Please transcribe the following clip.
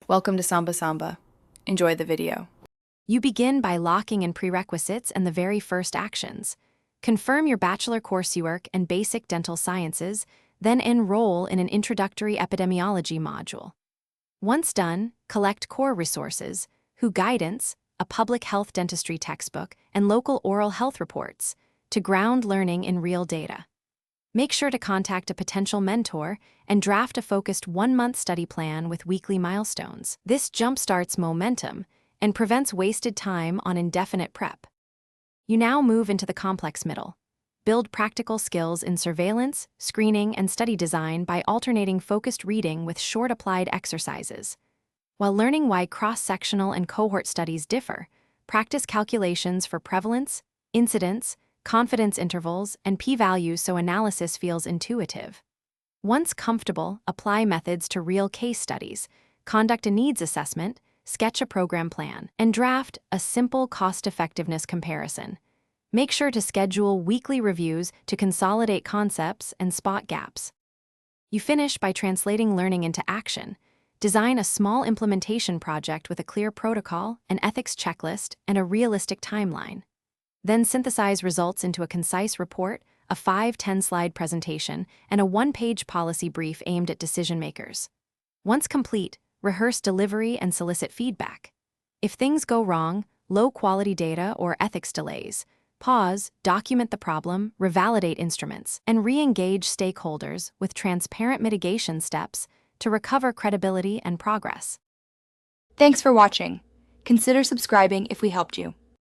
Welcome to Samba Samba. Enjoy the video. You begin by locking in prerequisites and the very first actions. Confirm your bachelor coursework and basic dental sciences, then enroll in an introductory epidemiology module. Once done, collect core resources, WHO guidance, a public health dentistry textbook, and local oral health reports, to ground learning in real data. Make sure to contact a potential mentor and draft a focused 1-month study plan with weekly milestones. This jumpstarts momentum and prevents wasted time on indefinite prep. You now move into the complex middle. Build practical skills in surveillance, screening, and study design by alternating focused reading with short applied exercises. While learning why cross-sectional and cohort studies differ, practice calculations for prevalence, incidence, confidence intervals, and p-values so analysis feels intuitive. Once comfortable, apply methods to real case studies, conduct a needs assessment, sketch a program plan, and draft a simple cost-effectiveness comparison. Make sure to schedule weekly reviews to consolidate concepts and spot gaps. You finish by translating learning into action. Design a small implementation project with a clear protocol, an ethics checklist, and a realistic timeline. Then synthesize results into a concise report, a 5-10-slide presentation, and a 1-page policy brief aimed at decision makers. Once complete, rehearse delivery and solicit feedback. If things go wrong, low-quality data or ethics delays, pause, document the problem, revalidate instruments, and re-engage stakeholders with transparent mitigation steps to recover credibility and progress. Thanks for watching. Consider subscribing if we helped you.